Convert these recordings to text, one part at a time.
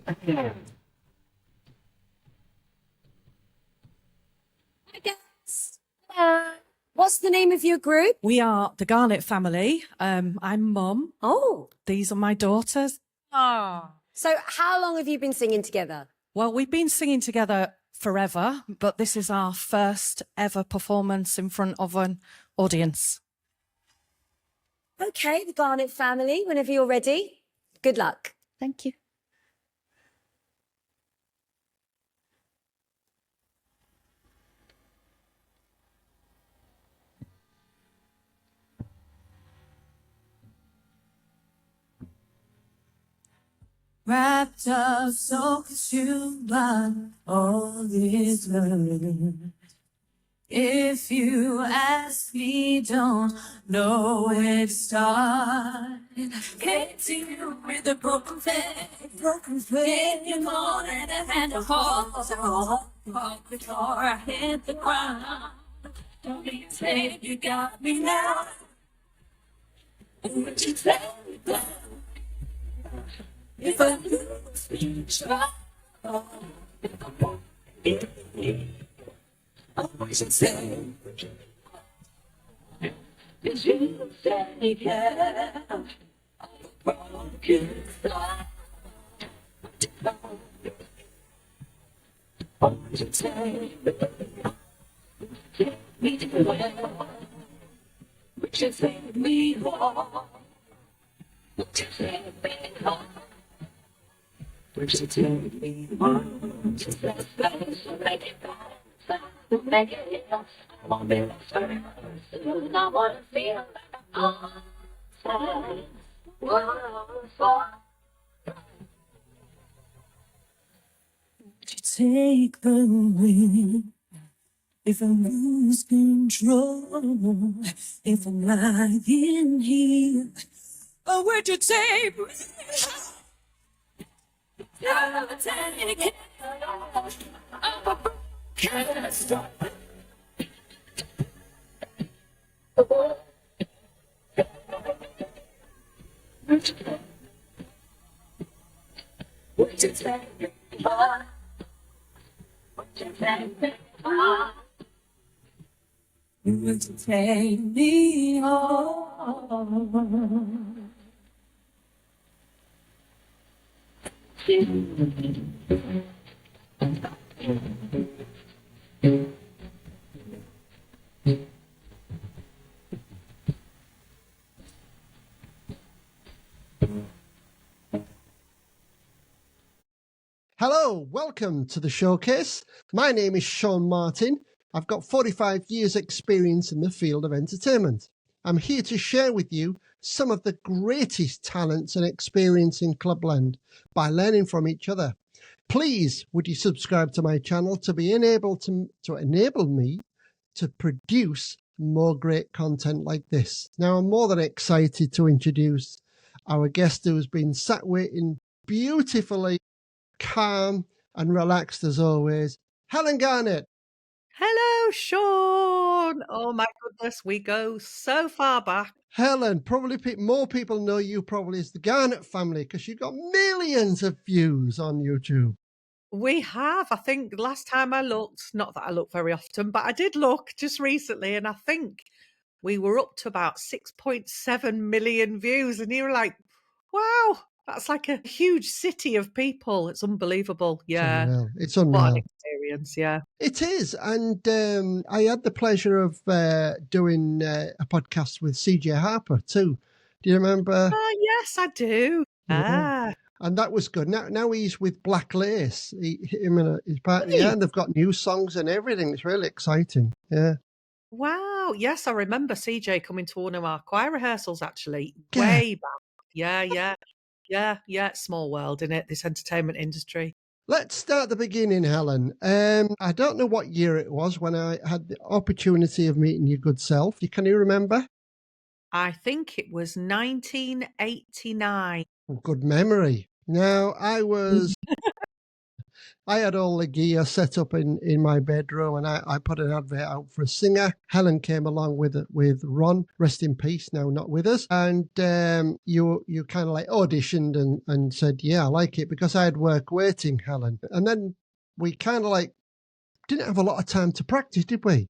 I guess. What's the name of your group? We are the Garnett Family. I'm Mum. Oh. These are my daughters. So how long have you been singing together? Well, we've been singing together forever, but this is our first ever performance in front of an audience. Okay, the Garnett Family, whenever you're ready. Good luck. Thank you. Wrapped up, so consumed by all this love. If you ask me, don't know where to start. Came to you with a broken faith, gave you more than a hand to hold. So before I hit the ground, don't be afraid, you got me now. Would you tell me that? If I lose you, try. I should say, did you say yeah? Broken fly. I should say, take me to where? Would you take me home? Would you take me home? Would you take me home? To that place to make it better, to make it else. I won't be lost soon. I wanna feel like I'm outside. Whoa, would you take the wheel if I lose control? If I'm lying here, or would you take me? I'm a broken star. Would you take me far? Would you take me far? Would you take me home? Hello, welcome to the showcase. My name is Shaun Martin. I've got 45 years experience in the field of entertainment. I'm here to share with you some of the greatest talents and experience in Clubland by learning from each other. Please, would you subscribe to my channel to enable me to produce more great content like this. Now, I'm more than excited to introduce our guest who's been sat waiting beautifully calm and relaxed as always, Helen Garnett. Hello, Shaun. Oh my goodness, we go so far back. Helen, probably more people know you probably as the Garnett Family because you've got millions of views on YouTube. We have. I think last time I looked, not that I look very often, but I did look just recently, and I think we were up to about 6.7 million views. And you were like, wow, that's like a huge city of people. It's unbelievable. Yeah. It's What unreal. an experience. Yeah. It is. And I had the pleasure of doing a podcast with CJ Harper too. Do you remember? Yes, I do. Yeah. And that was good. Now he's with Black Lace. Him and his partner, yeah, and they've got new songs and everything. It's really exciting. Yeah. Wow. Yes, I remember CJ coming to one of our choir rehearsals actually, Yeah. way back. Yeah. Small world, innit? This entertainment industry. Let's start the beginning, Helen. I don't know what year it was when I had the opportunity of meeting your good self. Can you remember? I think it was 1989. Good memory. Now, I was I had all the gear set up in my bedroom, and I put an advert out for a singer. Helen came along with Ron, rest in peace, now not with us. And you kind of like auditioned and said, yeah, I like it, because I had work waiting, Helen. And then we kind of like didn't have a lot of time to practice, did we?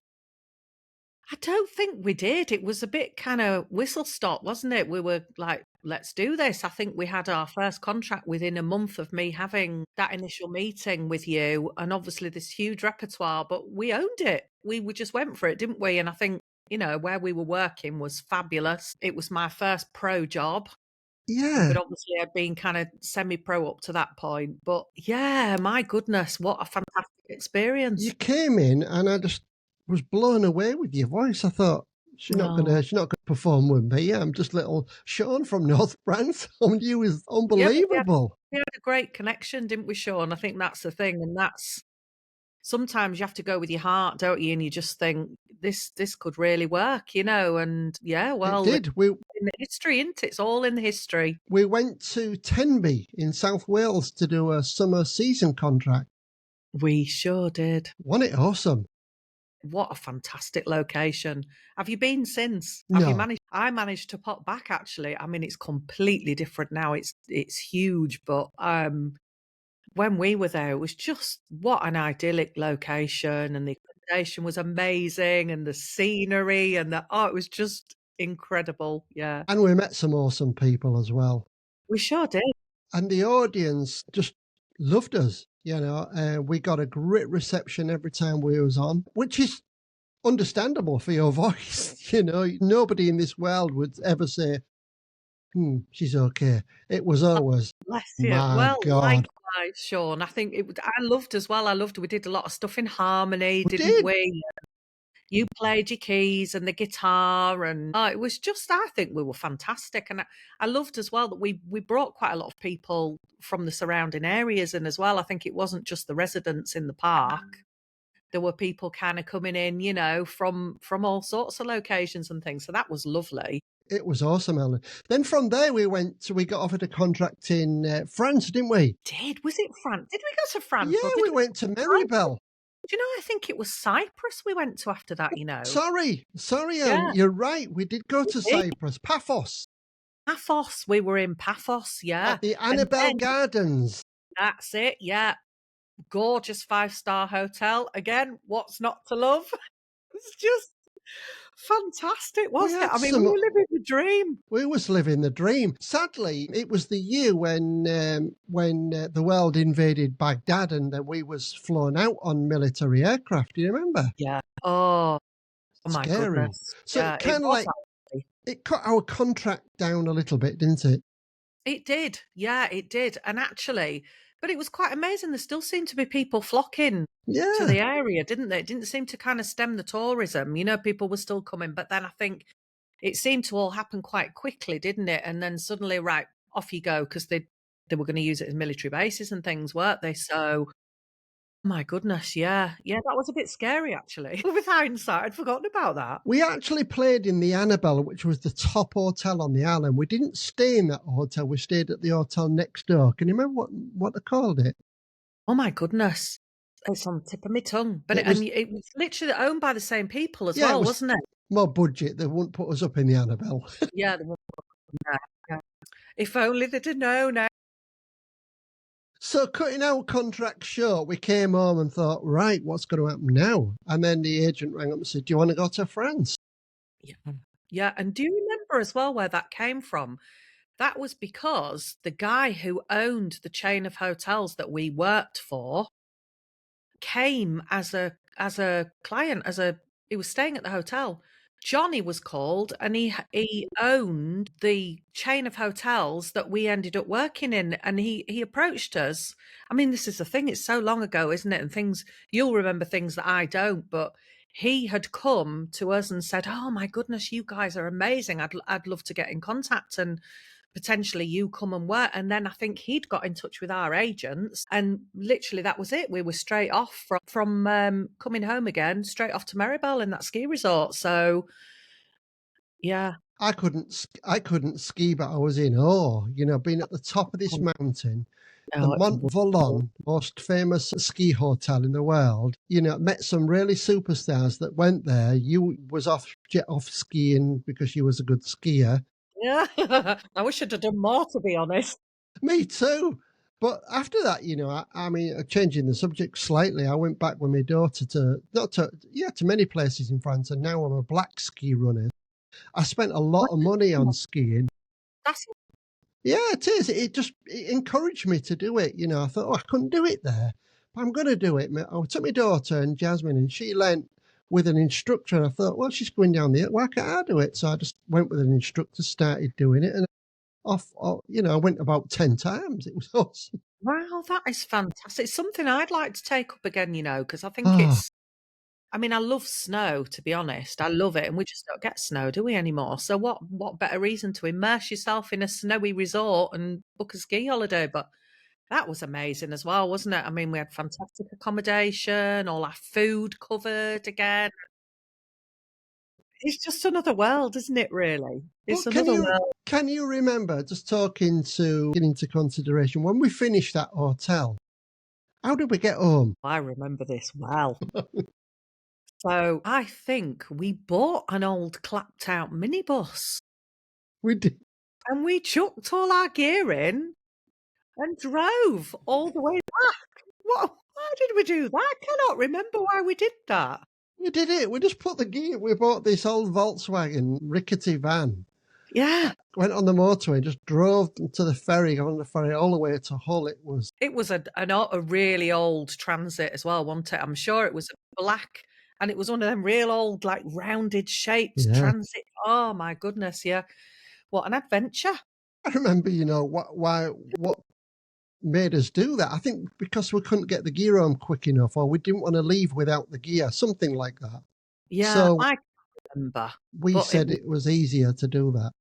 I don't think we did. It was a bit kind of whistle stop, wasn't it? We were like, let's do this. I think we had our first contract within a month of me having that initial meeting with you, and obviously this huge repertoire, but we owned it. We just went for it, didn't we? And I think, where we were working was fabulous. It was my first pro job. Yeah. But obviously I'd been kind of semi-pro up to that point. But yeah, my goodness, what a fantastic experience. You came in and I just was blown away with your voice. I thought, she's not gonna perform with me. I'm just little Shaun from North France. And you was unbelievable. We had a great connection, didn't we, Shaun? I think that's the thing. And that's sometimes you have to go with your heart, don't you? And you just think this could really work, and yeah, well, it did. In the history, isn't it? It's all in the history. We went to Tenby in South Wales to do a summer season contract. We sure did. Wasn't it awesome? What a fantastic location. Have you been since? No. Have you managed? I managed to pop back, actually. I mean, it's completely different now. It's huge, but when we were there, it was just what an idyllic location, and the accommodation was amazing, and the scenery, and it was just incredible. Yeah. And we met some awesome people as well. We sure did. And the audience just loved us. We got a great reception every time we was on, which is understandable for your voice. Nobody in this world would ever say, she's okay. It was always, bless you. My God. Likewise, Shaun. I think I loved as well. We did a lot of stuff in harmony, didn't we? You played your keys and the guitar, and it was just, I think we were fantastic. And I loved as well that we brought quite a lot of people from the surrounding areas in as well. I think it wasn't just the residents in the park. There were people kind of coming in, from all sorts of locations and things. So that was lovely. It was awesome, Ellen. Then from there we got offered a contract in France, didn't we? Was it France? Did we go to France? Yeah, we went to Maribel. Do you know, I think it was Cyprus we went to after that, Sorry, Yeah. you're right. We did go to Cyprus. Paphos. We were in Paphos, yeah. At the Annabelle Gardens. That's it, yeah. Gorgeous 5-star hotel. Again, what's not to love? It's just fantastic, wasn't it? I mean, we were living the dream. We was living the dream. Sadly, it was the year when the world invaded Baghdad, and we was flown out on military aircraft. Do you remember? Yeah. Oh my Scary. goodness. So yeah, it kind of like it cut our contract down a little bit, didn't it? It did. Yeah, it did. And actually, but it was quite amazing. There still seemed to be people flocking to the area, didn't they? It didn't seem to kind of stem the tourism. People were still coming. But then I think it seemed to all happen quite quickly, didn't it? And then suddenly, right, off you go, because they were going to use it as military bases and things, weren't they? So, my goodness, yeah. Yeah, that was a bit scary, actually. With hindsight, I'd forgotten about that. We actually played in the Annabelle, which was the top hotel on the island. We didn't stay in that hotel. We stayed at the hotel next door. Can you remember what they called it? Oh, my goodness. It's on the tip of my tongue. But it was literally owned by the same people as well, wasn't it? More budget. They wouldn't put us up in the Annabelle. Yeah, they wouldn't put us up. Yeah. If only they'd have known now. So cutting our contract short, we came home and thought, right, what's going to happen now? And then the agent rang up and said, do you want to go to France? Yeah. Yeah. And do you remember as well where that came from? That was because the guy who owned the chain of hotels that we worked for came as a client, he was staying at the hotel. Johnny was called, and he owned the chain of hotels that we ended up working in, and he approached us. I mean, this is the thing, it's so long ago, isn't it? And things, you'll remember things that I don't, but he had come to us and said, oh my goodness, you guys are amazing. I'd love to get in contact and potentially you come and work. And then I think he'd got in touch with our agents, and literally that was it. We were straight off from coming home again, straight off to Maribel in that ski resort. So yeah, I couldn't ski, but I was in awe, being at the top of this mountain the Oh, it's Mont wonderful. Volon, most famous ski hotel in the world. Met some really superstars that went there. You was off skiing because you was a good skier. Yeah. I wish I'd have done more, to be honest. Me too. But after that, I mean, changing the subject slightly, I went back with my daughter to many places in France, and now I'm a black ski runner. I spent a lot of money on Wow, skiing. that's Yeah, it is. It encouraged me to do it. I thought, I couldn't do it there, but I'm going to do it. I took my daughter and Jasmine, and she went with an instructor. And I thought, well, she's going down there. Why can't I do it? So I just went with an instructor, started doing it, and I went about 10 times. It was awesome. wow, that is fantastic. It's something I'd like to take up again, because I think Ah, I mean, I love snow, to be honest. I love it, and we just don't get snow, do we, anymore? So what better reason to immerse yourself in a snowy resort and book a ski holiday? But that was amazing as well, wasn't it? I mean, we had fantastic accommodation, all our food covered again. It's just another world, isn't it, really? It's but can another you world. can you remember just taking into consideration when we finished that hotel? How did we get home? I remember this well. So I think we bought an old clapped out minibus We did. and we chucked all our gear in and drove all the way back. What? Why did we do that? I cannot remember why we did that. We did it. We just put the gear. We bought this old Volkswagen rickety van, Yeah, went on the motorway, just drove to the ferry, on the ferry all the way to Hull. it was a really old transit as well, wasn't it? I'm sure it was black, and it was one of them real old, like rounded shaped Yeah. transit. Oh my goodness, yeah. What an adventure. I remember, what made us do that. I think because we couldn't get the gear home quick enough, or we didn't want to leave without the gear, something like that. Yeah, So I remember. we But it said it was easier to do that.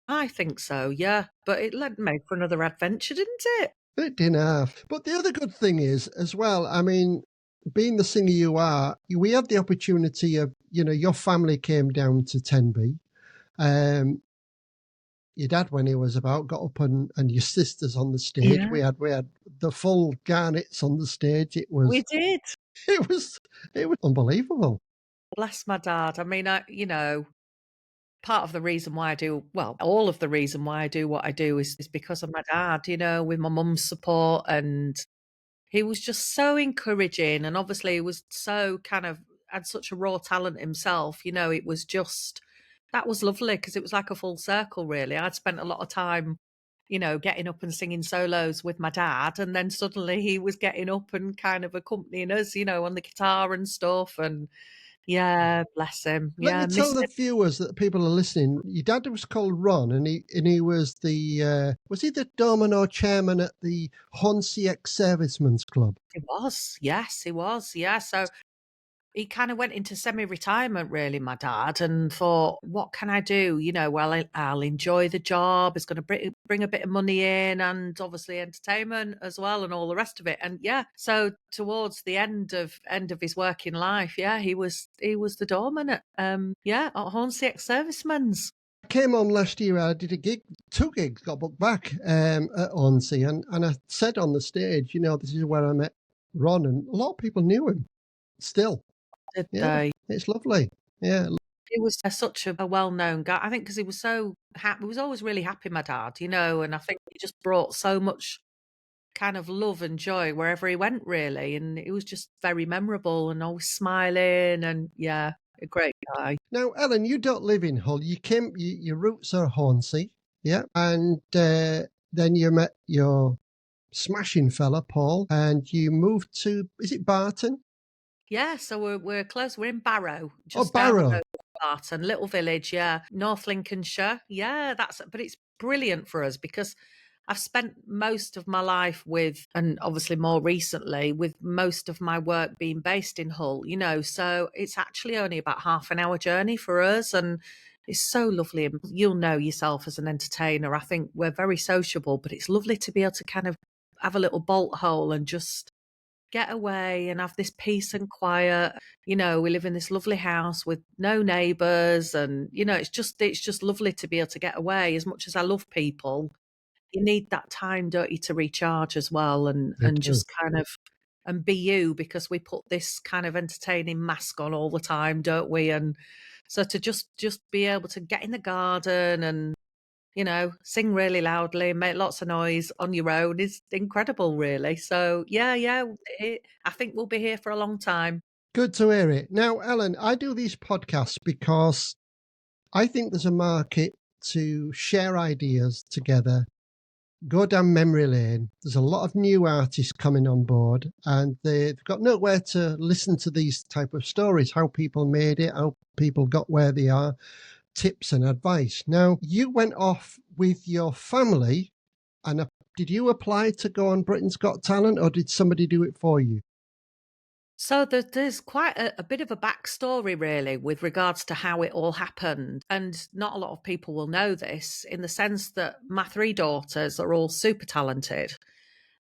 I think so, yeah. But it led me for another adventure, didn't it? It didn't have. But the other good thing is, as well, I mean, being the singer you are, we had the opportunity of, your family came down to Tenby. Um, your dad, when he was about, got up and your sisters on the stage. Yeah. We had the full Garnets on the stage. It We was did. it was it was unbelievable. Bless my dad. I mean, part of the reason why all of the reason why I do what I do is because of my dad, with my mum's support. And he was just so encouraging. And obviously, he was so kind of had such a raw talent himself. It was just, that was lovely because it was like a full circle, really. I'd spent a lot of time, getting up and singing solos with my dad. And then suddenly he was getting up and kind of accompanying us, on the guitar and stuff. And yeah, bless him. Let Yeah, me tell miss the him. viewers that people are listening. Your dad was called Ron, and he was the domino chairman at the Hornsey ex-servicemen's club. He was. Yes, he was. Yeah. So he kind of went into semi-retirement, really, my dad, and thought, what can I do? Well, I'll enjoy the job. It's going to bring a bit of money in, and obviously entertainment as well, and all the rest of it. And yeah, so towards the end of his working life, yeah, he was the doorman at at Hornsey ex-servicemen's. I came home last year. I did a gig, 2 gigs, got booked back at Hornsey, and I said on the stage, this is where I met Ron, and a lot of people knew him still. Did Yeah, they? it's lovely. Yeah, He was such a well-known guy. I think because he was so happy. He was always really happy, my dad, and I think he just brought so much kind of love and joy wherever he went, really. And it was just very memorable and always smiling and yeah, a great guy. Now, Ellen, you don't live in Hull. Your roots are Hornsey, yeah, and then you met your smashing fella Paul, and you moved to, is it Barton? Yeah, so we're close. We're in Barrow, Oh, just down the Barrow. road from Barton, little village, yeah, North Lincolnshire. Yeah, but it's brilliant for us because I've spent most of my life and obviously more recently, with most of my work being based in Hull, so it's actually only about half an hour journey for us. And it's so lovely. And you'll know yourself as an entertainer. I think we're very sociable, but it's lovely to be able to kind of have a little bolt hole and just get away and have this peace and quiet. We live in this lovely house with no neighbours, and it's just lovely to be able to get away. As much as I love people, you need that time, don't you, to recharge as well, They and do. just kind of and be you, because we put this kind of entertaining mask on all the time, don't we? And so to just be able to get in the garden and, sing really loudly, make lots of noise on your own is incredible, really. So yeah, I think we'll be here for a long time. Good to hear it. Now, Ellen, I do these podcasts because I think there's a market to share ideas together, go down memory lane. There's a lot of new artists coming on board, and they've got nowhere to listen to these type of stories, how people made it, how people got where they are, tips and advice. Now, you went off with your family, and did you apply to go on Britain's Got Talent, or did somebody do it for you? So there's quite a bit of a backstory, really, with regards to how it all happened. And not a lot of people will know this, in the sense that my three daughters are all super talented.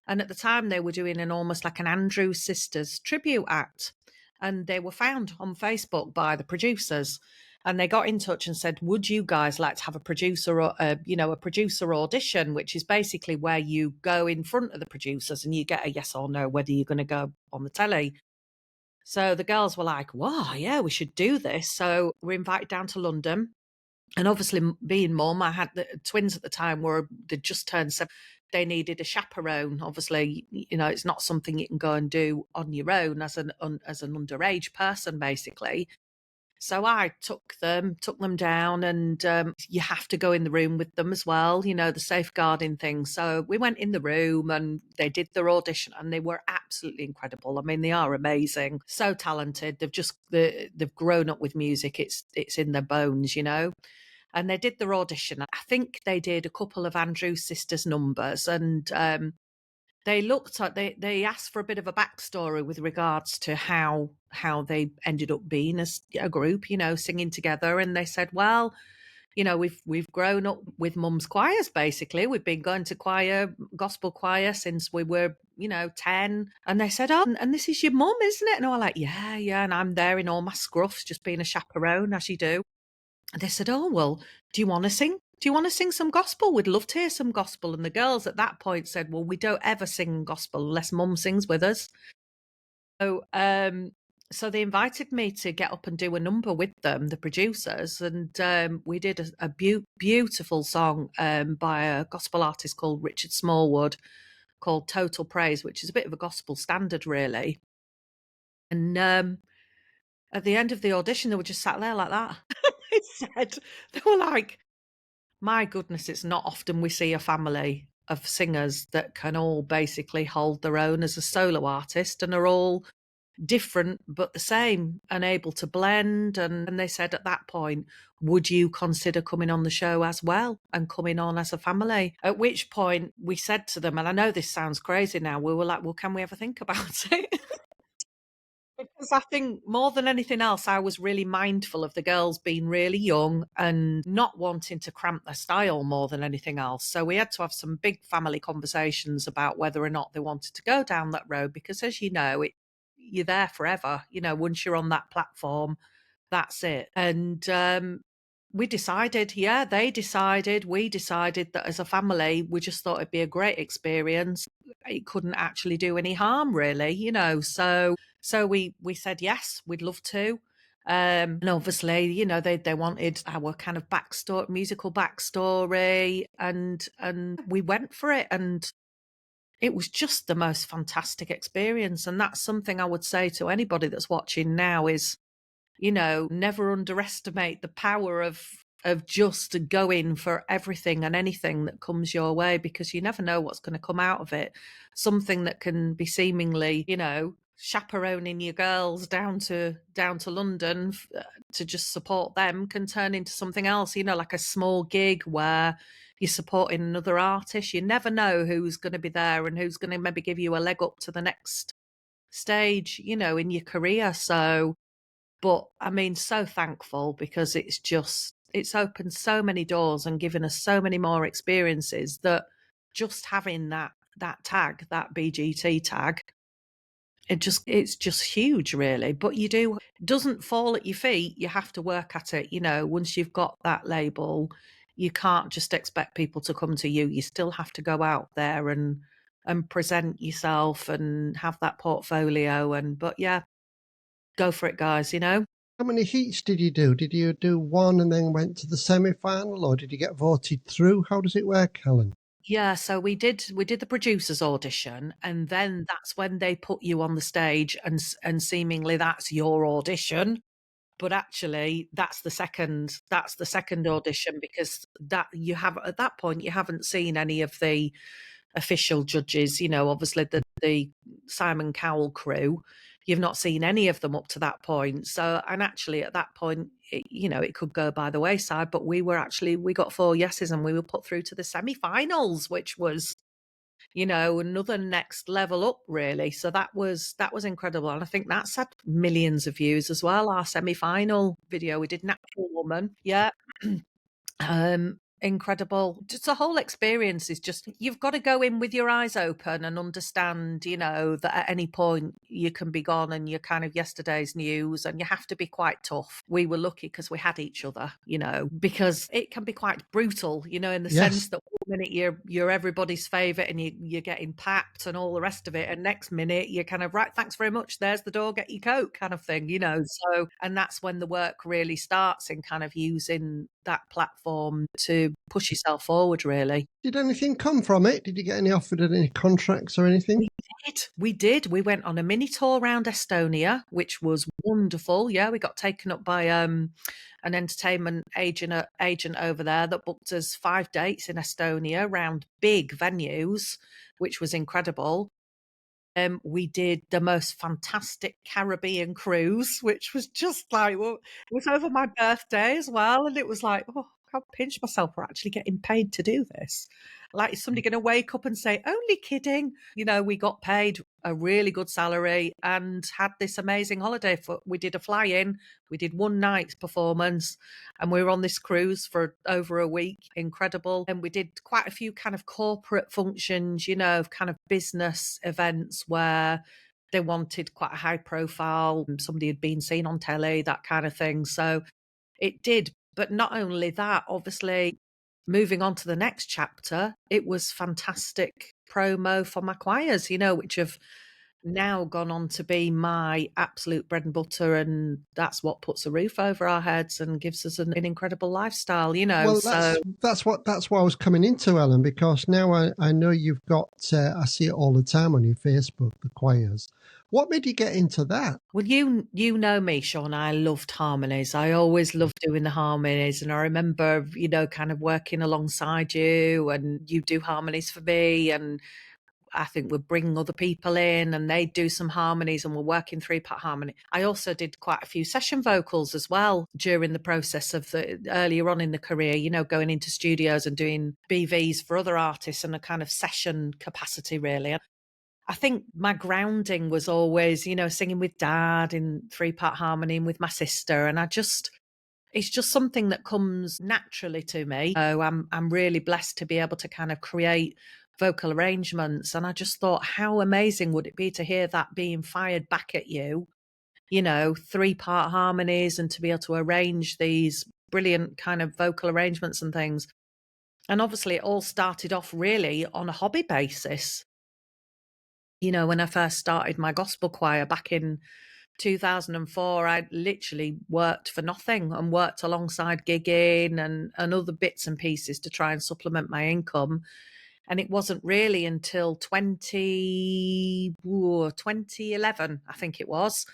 And at the time, they were doing an almost like an Andrews Sisters tribute act. And they were found on Facebook by the producers. And they got in touch and said, "Would you guys like to have a producer, or a producer audition, which is basically where you go in front of the producers and you get a yes or no whether you're going to go on the telly." So the girls were like, "Wow, yeah, we should do this." So we're invited down to London. And obviously, being mum, I had the twins at the time, they'd just turned 7. They needed a chaperone. Obviously, it's not something you can go and do on your own as an underage person, basically. So I took them down, and you have to go in the room with them as well, the safeguarding thing. So we went in the room and they did their audition, and they were absolutely incredible. I mean, they are amazing, so talented. They've grown up with music. It's in their bones, And they did their audition. I think they did a couple of Andrews Sisters numbers, and they looked at they asked for a bit of a backstory with regards to how they ended up being as a group, singing together. And they said, "Well, we've grown up with mum's choirs. Basically, we've been going to gospel choir since we were 10." And they said, "Oh, and this is your mum, isn't it?" And I was like, "Yeah." And I'm there in all my scruffs, just being a chaperone, as you do. And they said, "Oh, well, do you want to sing? Do you want to sing some gospel? We'd love to hear some gospel." And the girls at that point said, "Well, we don't ever sing gospel unless mum sings with us." So, so they invited me to get up and do a number with them, the producers, and we did a beautiful song by a gospel artist called Richard Smallwood, called "Total Praise," which is a bit of a gospel standard, really. And at the end of the audition, they were just sat there like that. They were like, "My goodness, it's not often we see a family of singers that can all basically hold their own as a solo artist and are all different but the same and able to blend." And they said at that point, "Would you consider coming on the show as well and coming on as a family?" At which point we said to them, and I know this sounds crazy now, we were like, "Well, can we ever think about it?" Because I think more than anything else, I was really mindful of the girls being really young and not wanting to cramp their style more than anything else. So we had to have some big family conversations about whether or not they wanted to go down that road, because as you know, you're there forever. Once you're on that platform, that's it. And we decided, they decided, we decided that as a family, we just thought it'd be a great experience. It couldn't actually do any harm, really, so we said yes, we'd love to. And obviously, they wanted our kind of musical backstory, and we went for it, and it was just the most fantastic experience. And that's something I would say to anybody that's watching now is, never underestimate the power of just going for everything and anything that comes your way, because you never know what's going to come out of it. Something that can be seemingly, chaperoning your girls down to London to just support them, can turn into something else, like a small gig where you're supporting another artist. You never know who's going to be there and who's going to maybe give you a leg up to the next stage, in your career. So, but I mean, so thankful, because it's opened so many doors and given us so many more experiences, that just having that tag, that BGT tag, it's just huge, really. But it doesn't fall at your feet. You have to work at it, once you've got that label. you can't just expect people to come to you. You still have to go out there and present yourself and have that portfolio. But yeah, go for it, guys, How many heats did you do? Did you do one and then went to the semi-final, or did you get voted through? How does it work, Helen? Yeah, so we did the producers audition, and then that's when they put you on the stage, and seemingly that's your audition. But actually, that's the second audition, because that you have at that point you haven't seen any of the official judges. Obviously the Simon Cowell crew. You've not seen any of them up to that point. So, and actually at that point, it could go by the wayside. But we got 4 yeses, and we were put through to the semi-finals, which was another next level up, really. So that was incredible, and I think that's had millions of views as well. Our semi-final video, we did Natural Woman. Yeah. Incredible. Just the whole experience is just, you've got to go in with your eyes open and understand, that at any point you can be gone and you're kind of yesterday's news, and you have to be quite tough. We were lucky because we had each other, because it can be quite brutal, in the Yes. sense that one minute you're everybody's favourite and you're getting papped and all the rest of it, and next minute you're kind of, right, thanks very much, there's the door, get your coat, kind of thing. So, and that's when the work really starts, in kind of using that platform to push yourself forward, really. Did anything come from it? Did you get offered any contracts or anything? We did. We went on a mini tour around Estonia, which was wonderful. Yeah, we got taken up by an entertainment agent over there that booked us 5 dates in Estonia around big venues, which was incredible. We did the most fantastic Caribbean cruise, which was just like, well, it was over my birthday as well. And it was like, oh, I can't pinch myself for actually getting paid to do this. Like, is somebody going to wake up and say, only kidding? We got paid a really good salary and had this amazing holiday. We did a fly-in, we did one night's performance, and we were on this cruise for over a week. Incredible. And we did quite a few kind of corporate functions, kind of business events where they wanted quite a high profile, somebody had been seen on telly, that kind of thing. So it did. But not only that, obviously, moving on to the next chapter, it was fantastic promo for my choirs, which have now gone on to be my absolute bread and butter, and that's what puts a roof over our heads and gives us an incredible lifestyle. Well, that's what I was coming into, Ellen, because now I know you've got, I see it all the time on your Facebook, the choirs. What made you get into that? Well, you know me, Shaun. I loved harmonies. I always loved doing the harmonies, and I remember, kind of working alongside you, and you do harmonies for me, and I think we're bringing other people in and they do some harmonies, and we're working 3-part harmony. I also did quite a few session vocals as well during the process of earlier on in the career, going into studios and doing BVs for other artists and a kind of session capacity, really. I think my grounding was always, singing with Dad in 3-part harmony and with my sister. And it's just something that comes naturally to me. So I'm really blessed to be able to kind of create vocal arrangements. And I just thought, how amazing would it be to hear that being fired back at you, 3-part harmonies, and to be able to arrange these brilliant kind of vocal arrangements and things. And obviously it all started off really on a hobby basis. When I first started my gospel choir back in 2004, I literally worked for nothing and worked alongside gigging and other bits and pieces to try and supplement my income. And it wasn't really until 2011, I think it was,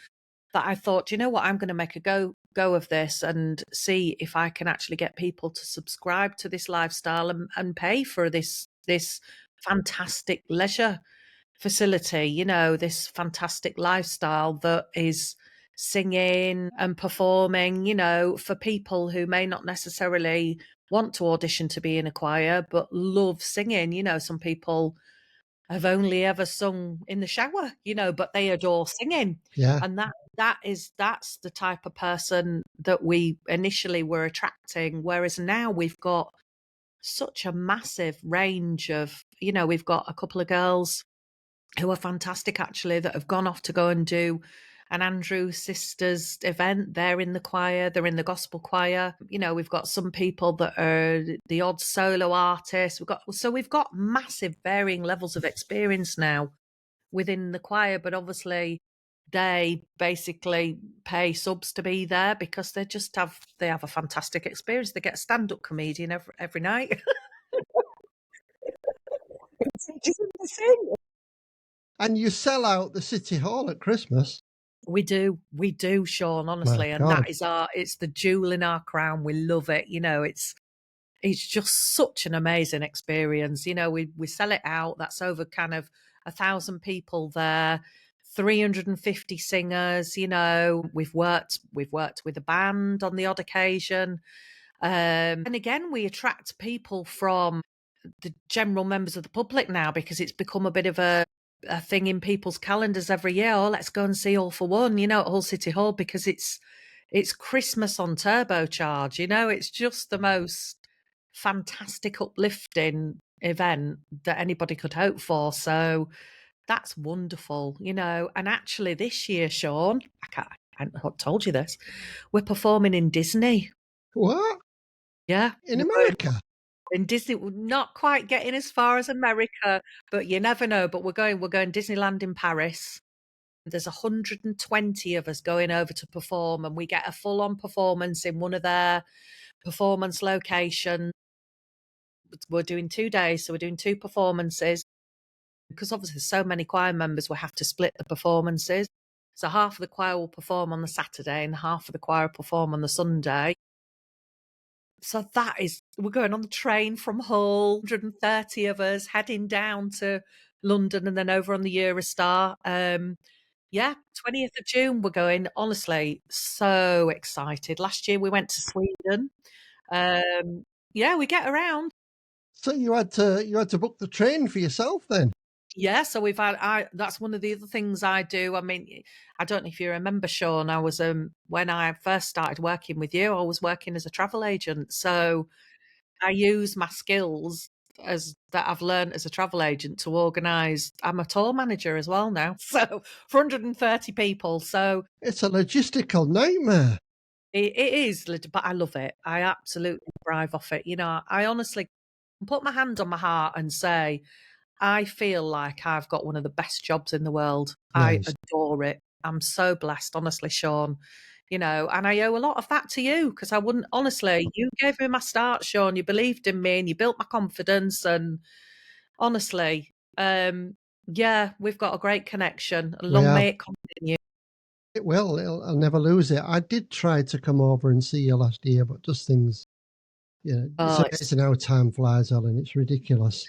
that I thought, you know what, I'm going to make a go of this and see if I can actually get people to subscribe to this lifestyle and pay for this fantastic leisure facility, this fantastic lifestyle that is singing and performing, for people who may not necessarily want to audition to be in a choir, but love singing. Some people have only ever sung in the shower, but they adore singing. Yeah. And that's the type of person that we initially were attracting. Whereas now we've got such a massive range of, we've got a couple of girls who are fantastic, actually, that have gone off to go and do an Andrew Sisters event. They're in the choir, they're in the gospel choir. You know, we've got some people that are the odd solo artists. We've got massive varying levels of experience now within the choir, but obviously they basically pay subs to be there because they have a fantastic experience. They get a stand-up comedian every night. And you sell out the City Hall at Christmas. We do, Shaun, honestly, and God. it's the jewel in our crown. We love it. You know, it's just such an amazing experience. You know, we sell it out. That's over kind of 1,000 people there, 350 singers. You know, we've worked with a band on the odd occasion, and again, we attract people from the general members of the public now because it's become a bit of a thing in people's calendars every year. Oh, let's go and see All for One, you know, at Hull City Hall, because it's Christmas on turbocharge. You know, it's just the most fantastic, uplifting event that anybody could hope for. So that's wonderful, you know. And actually, this year, Shaun, I haven't told you this, we're performing in Disney. What? Yeah, In America? in Disney, we're not quite getting as far as America, but you never know. But we're going Disneyland in Paris. There's 120 of us going over to perform, and we get a full-on performance in one of their performance locations. We're doing 2 days, so we're doing 2 performances. Because obviously there's so many choir members, we have to split the performances. So half of the choir will perform on the Saturday and half of the choir will perform on the Sunday. So we're going on the train from Hull, 130 of us heading down to London and then over on the Eurostar. 20th of June we're going. Honestly, so excited. Last year we went to Sweden. We get around. So you had to book the train for yourself then? Yeah, so that's one of the other things I do. I mean, I don't know if you remember, Shaun, I was when I first started working with you, I was working as a travel agent. So I use my skills that I've learned as a travel agent to organise. I'm a tour manager as well now. So for 130 people. So it's a logistical nightmare. It is, but I love it. I absolutely thrive off it. You know, I honestly put my hand on my heart and say, I feel like I've got one of the best jobs in the world. Nice. I adore it. I'm so blessed, honestly, Shaun. You know, and I owe a lot of that to you because I wouldn't, honestly, you gave me my start, Shaun. You believed in me and you built my confidence. And honestly, we've got a great connection. Long may it continue. It will. I'll never lose it. I did try to come over and see you last year, but just things, it's how time flies, Ellen. It's ridiculous.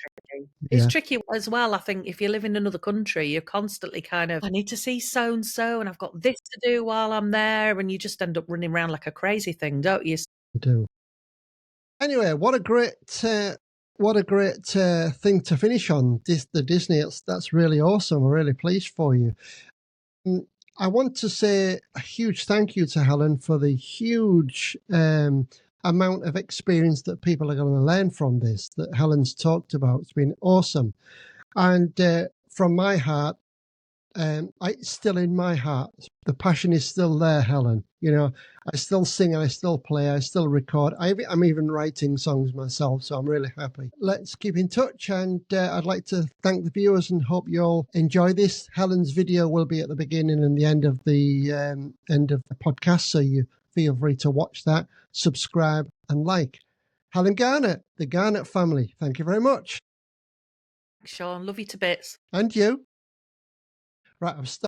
It's tricky as well. I think if you live in another country, you're constantly kind of, I need to see so-and-so and I've got this to do while I'm there. And you just end up running around like a crazy thing, don't you? You do. Anyway, what a great thing to finish on, the Disney. That's really awesome. I'm really pleased for you. I want to say a huge thank you to Helen for the huge amount of experience that people are going to learn from this, that Helen's talked about. It's been awesome. And from my heart, it's still in my heart. The passion is still there, Helen. You know, I still sing, I still play, I still record. I'm even writing songs myself, so I'm really happy. Let's keep in touch, and I'd like to thank the viewers and hope you all enjoy this. Helen's video will be at the beginning and the end of the podcast, so you feel free to watch that, subscribe, and like. Helen Garnett, the Garnett Family. Thank you very much. Shaun, love you to bits. And you. Right, I've stopped.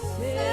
Say